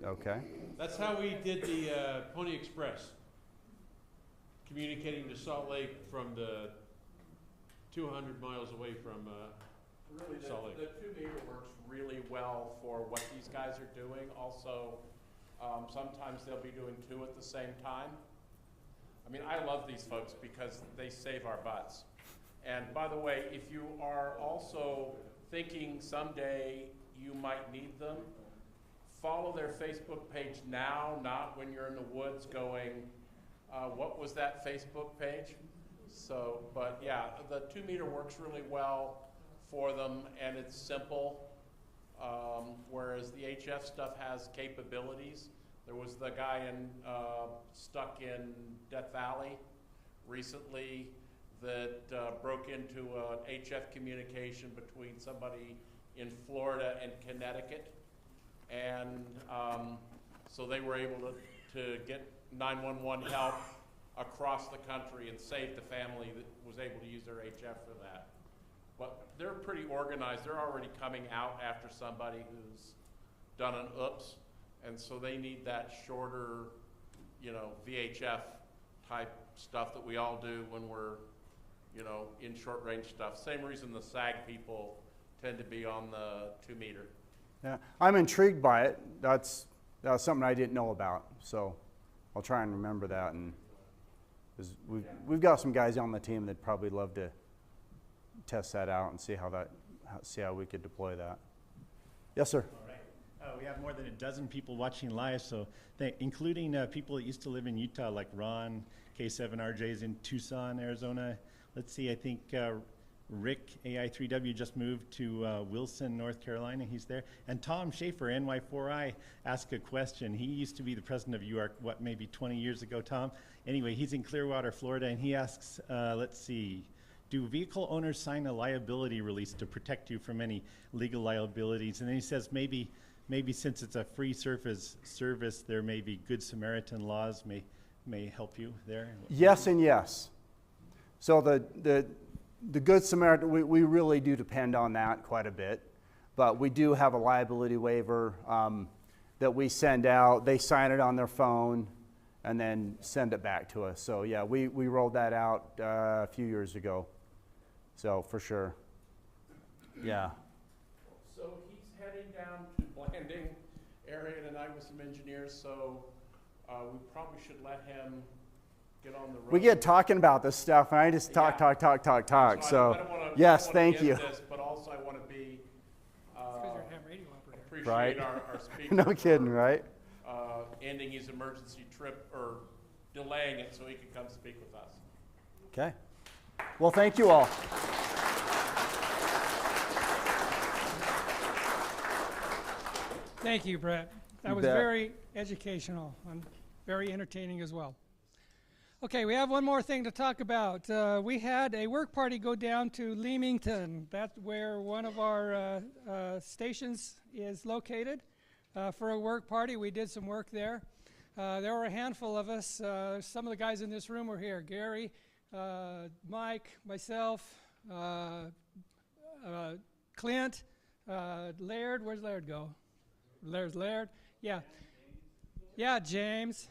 Speaker 2: Okay.
Speaker 12: That's how we did the Pony Express, communicating to Salt Lake from the 200 miles away from
Speaker 3: Really,
Speaker 12: Salt Lake.
Speaker 3: the 2 meter works really well for what these guys are doing. Also, sometimes they'll be doing 2 at the same time. I mean, I love these folks because they save our butts. And by the way, if you are also thinking someday you might need them, follow their Facebook page now, not when you're in the woods going, what was that Facebook page? So, but yeah, the 2 meter works really well for them, and it's simple, whereas the HF stuff has capabilities. There was the guy stuck in Death Valley recently that broke into an HF communication between somebody in Florida and Connecticut. And so they were able to get 911 help across the country and save the family that was able to use their HF for that. But they're pretty organized. They're already coming out after somebody who's done an oops. And so they need that shorter, you know, VHF type stuff that we all do when we're, you know, in short range stuff. Same reason the SAG people tend to be on the 2 meter.
Speaker 2: Yeah, I'm intrigued by it. That's something I didn't know about. So I'll try and remember that. And 'cause we've got some guys on the team that'd probably love to test that out and see how we could deploy that. Yes, sir.
Speaker 13: All right. We have more than a dozen people watching live, so including people that used to live in Utah, like Ron, K7RJ's in Tucson, Arizona. Let's see, I think Rick, AI3W, just moved to Wilson, North Carolina. He's there. And Tom Schaefer, NY4I, asked a question. He used to be the president of UARC, maybe 20 years ago, Tom? Anyway, he's in Clearwater, Florida, and he asks, let's see, do vehicle owners sign a liability release to protect you from any legal liabilities? And then he says maybe since it's a free service, there may be Good Samaritan laws may help you there.
Speaker 2: Yes and yes. So the Good Samaritan, we really do depend on that quite a bit, but we do have a liability waiver that we send out. They sign it on their phone and then send it back to us. So yeah, we rolled that out a few years ago. So for sure, yeah.
Speaker 3: So he's heading down to Blanding area tonight with some engineers, so we probably should let him get on the road.
Speaker 2: We get talking about this stuff, and I just talk.
Speaker 3: So
Speaker 2: Yes, thank you.
Speaker 3: This, but also I want to be appreciate
Speaker 2: Right.
Speaker 3: our speaker.
Speaker 2: No kidding, right?
Speaker 3: Ending his emergency trip or delaying it so he can come speak with us.
Speaker 2: Okay. Well, thank you all.
Speaker 1: Thank you, Brett. That
Speaker 2: You
Speaker 1: was
Speaker 2: bet.
Speaker 1: very educational and very entertaining as well. Okay, we have one more thing to talk about. We had a work party go down to Leamington. That's where one of our stations is located for a work party. We did some work there. There were a handful of us. Some of the guys in this room were here. Gary, Mike, myself, Clint, Laird. Where's Laird go? There's Laird. Yeah. Yeah, James.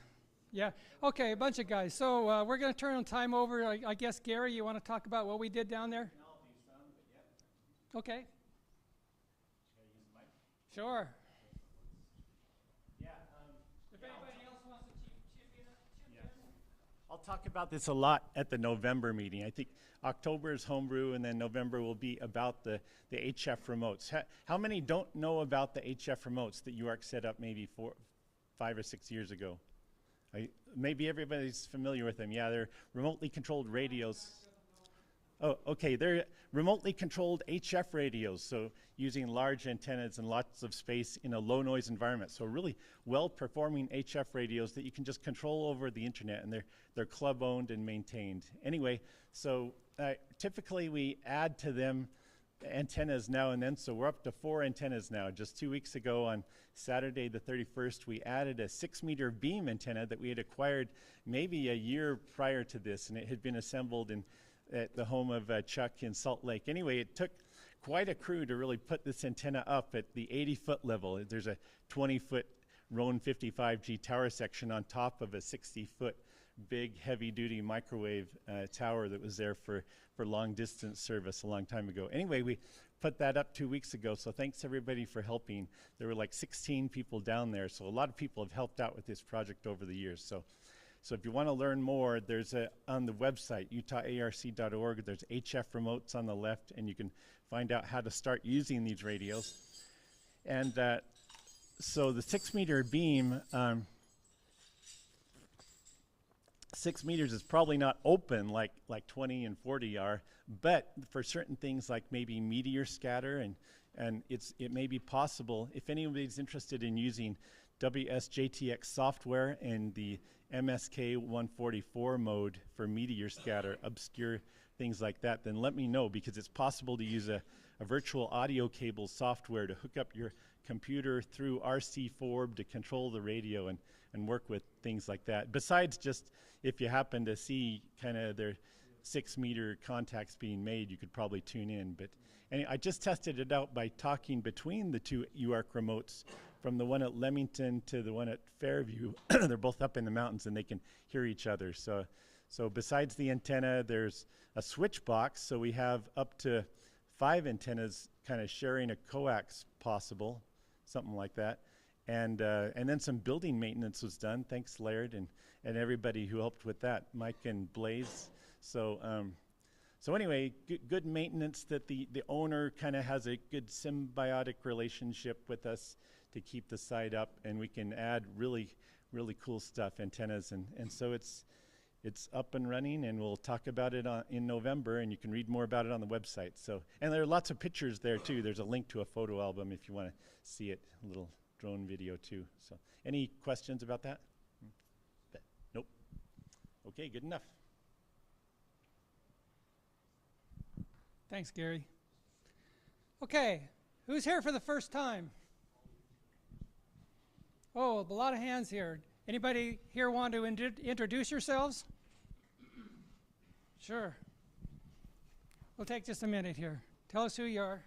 Speaker 1: Yeah. Okay, a bunch of guys. So we're going to turn on time over. I guess, Gary, you want to talk about what we did down there?
Speaker 13: I'll do some, but yeah.
Speaker 1: Okay.
Speaker 13: Should I use the mic?
Speaker 1: Sure.
Speaker 13: Yeah.
Speaker 1: If anybody else wants to chip in.
Speaker 13: I'll talk about this a lot at the November meeting. I think October is homebrew, and then November will be about the HF remotes. How many don't know about the HF remotes that UARC set up maybe 5 or 6 years ago? Maybe everybody's familiar with them. Yeah, they're remotely controlled radios. Oh, okay, they're remotely controlled HF radios, so using large antennas and lots of space in a low noise environment. So really well-performing HF radios that you can just control over the internet, and they're club owned and maintained. Anyway, so typically we add to them antennas now and then, so we're up to 4 antennas now. Just 2 weeks ago on Saturday the 31st, we added a 6-meter beam antenna that we had acquired maybe a year prior to this, and it had been assembled at the home of Chuck in Salt Lake. Anyway, it took quite a crew to really put this antenna up at the 80-foot level. There's a 20-foot Roan 55G tower section on top of a 60-foot big heavy-duty microwave tower that was there for long-distance service a long time ago. Anyway, we put that up 2 weeks ago, so thanks everybody for helping. There were like 16 people down there, so a lot of people have helped out with this project over the years. So if you want to learn more, there's on the website, utaharc.org, there's HF remotes on the left, and you can find out how to start using these radios. And so the 6-meter beam, 6 meters is probably not open like 20 and 40 are, but for certain things like maybe meteor scatter, and it may be possible, if anybody's interested in using WSJTX software and the MSK 144 mode for meteor scatter, obscure things like that, then let me know, because it's possible to use a virtual audio cable software to hook up your computer through RC Forb to control the radio and work with things like that. Besides just if you happen to see kind of their 6-meter contacts being made, you could probably tune in. But anyway, I just tested it out by talking between the 2 UARC remotes, from the one at Leamington to the one at Fairview. They're both up in the mountains and they can hear each other. So besides the antenna, there's a switch box. So we have up to 5 antennas kind of sharing a coax possible, something like that. And then some building maintenance was done. Thanks, Laird, and everybody who helped with that, Mike and Blaze. So anyway, good maintenance that the owner kind of has a good symbiotic relationship with us to keep the site up, and we can add really cool stuff, antennas, and so it's up and running, and we'll talk about it in November, and you can read more about it on the website. So, and there are lots of pictures there too. There's a link to a photo album if you want to see it, a little drone video too. So, any questions about that? Nope. Okay, good enough.
Speaker 1: Thanks, Gary. Okay, who's here for the first time? Oh, a lot of hands here. Anybody here want to introduce yourselves? Sure. We'll take just a minute here. Tell us who you are.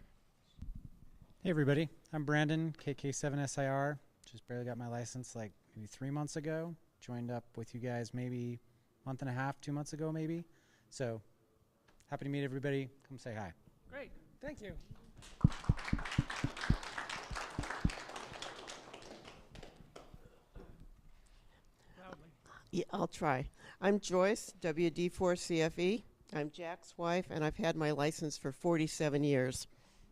Speaker 14: Hey everybody, I'm Brandon, KK7SIR. Just barely got my license like maybe 3 months ago. Joined up with you guys maybe a month and a half, 2 months ago maybe. So happy to meet everybody. Come say hi.
Speaker 1: Great, thank you.
Speaker 15: Yeah, I'll try. I'm Joyce, WD4CFE. I'm Jack's wife, and I've had my license for 47 years.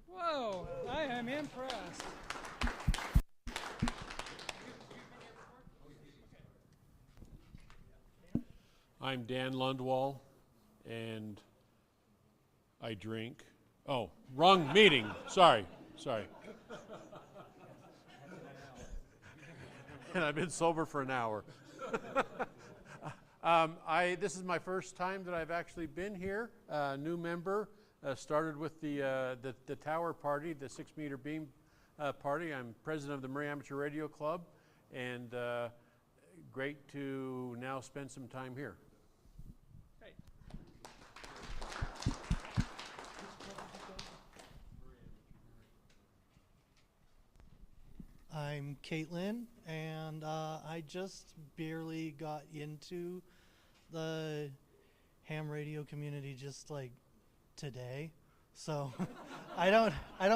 Speaker 1: Whoa, I am impressed.
Speaker 12: I'm Dan Lundwall, and I drink. Oh, wrong meeting. Sorry. And I've been sober for an hour. This is my first time that I've actually been here. New member. Started with the tower party, the 6-meter beam party. I'm president of the Murray Amateur Radio Club, and great to now spend some time here.
Speaker 1: Great.
Speaker 16: I'm Caitlin, and I just barely got into the ham radio community just like today, so I don't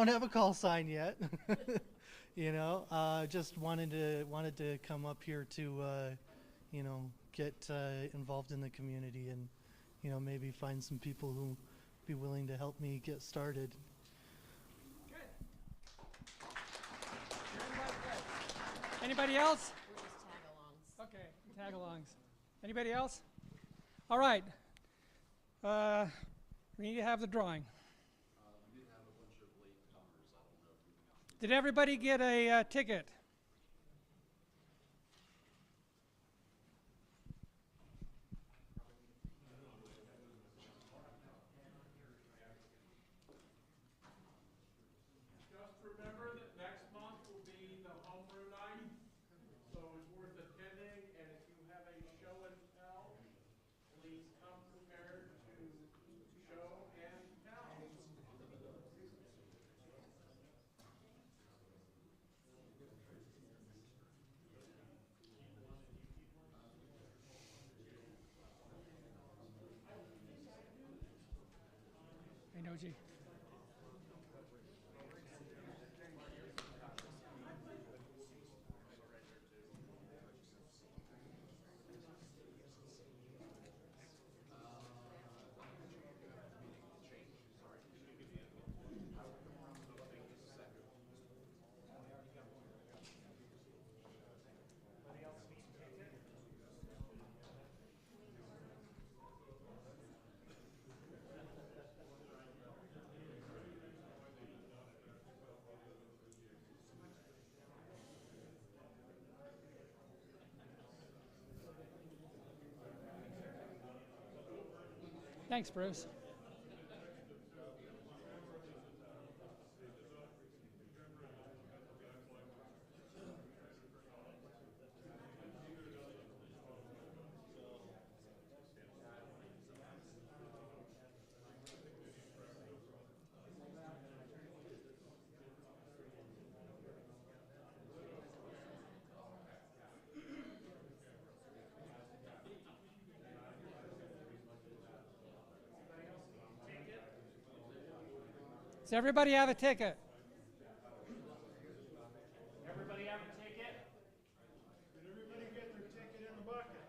Speaker 16: have a call sign yet. You know, just wanted to come up here to you know, get involved in the community, and you know, maybe find some people who be willing to help me get started.
Speaker 1: Anybody else? We're just tag-alongs. Okay, tag-alongs. Anybody else? All right. We need to have the drawing.
Speaker 6: We did have a bunch of late comers. I don't know if we counted.
Speaker 1: Did everybody get a ticket?
Speaker 3: Just remember that next month will be the homebrew night, so it's worth attending, and if you have a show and tell, please come prepared to show and tell.
Speaker 1: I know, G. Thanks, Bruce. Does everybody have a ticket?
Speaker 7: Everybody have a ticket?
Speaker 11: Did everybody get their ticket in the bucket?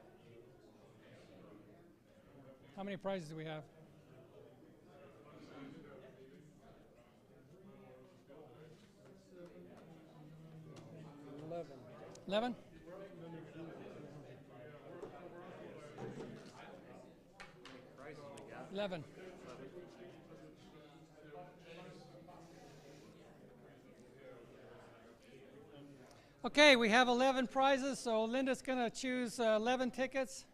Speaker 1: How many prizes do we have? 11? 11. Okay, we have 11 prizes, so Linda's going to choose 11 tickets.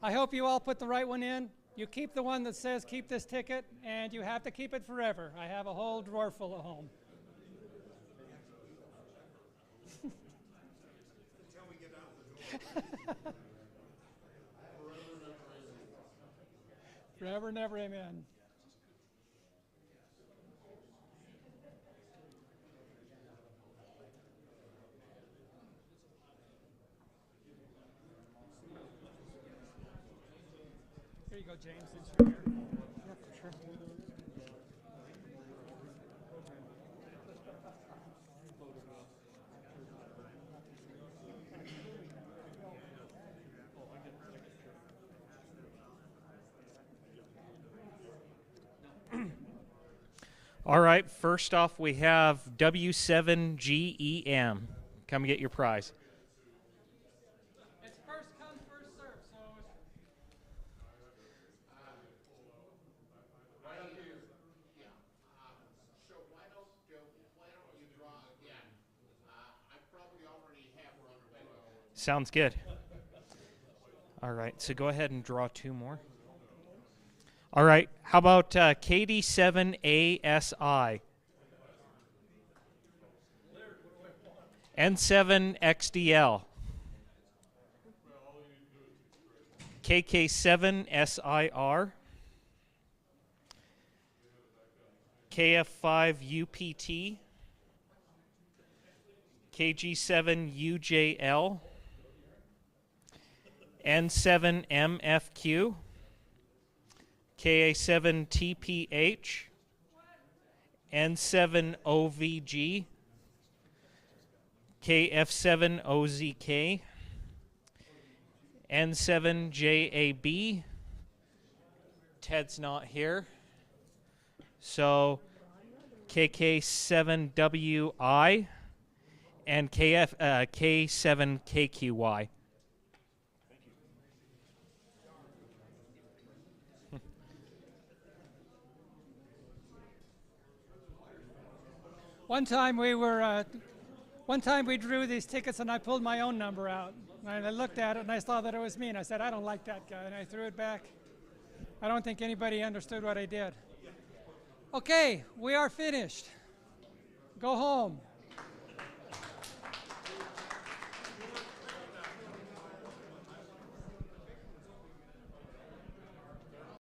Speaker 1: I hope you all put the right one in. You keep the one that says keep this ticket, and you have to keep it forever. I have a whole drawer full at home.
Speaker 5: Until we get out the door.
Speaker 1: Forever and ever, amen. Here you go, James, since you're here.
Speaker 14: Yeah, for sure.
Speaker 7: All right, first off, we have W7GEM. Come get your prize.
Speaker 1: It's first come, first serve, so
Speaker 9: Why don't you, yeah, so why don't you draw again? I probably already have one or two.
Speaker 7: Sounds good. All right, so go ahead and draw two more. All right, how about KD7ASI? N7XDL. KK7SIR. KF5UPT. KG7UJL. N7MFQ. KA7TPH, N7OVG, KF7OZK, N7JAB. Ted's not here. So KK7WI and K7KQY.
Speaker 1: One time we drew these tickets and I pulled my own number out. And I looked at it and I saw that it was me and I said, I don't like that guy, and I threw it back. I don't think anybody understood what I did. Okay, we are finished. Go home.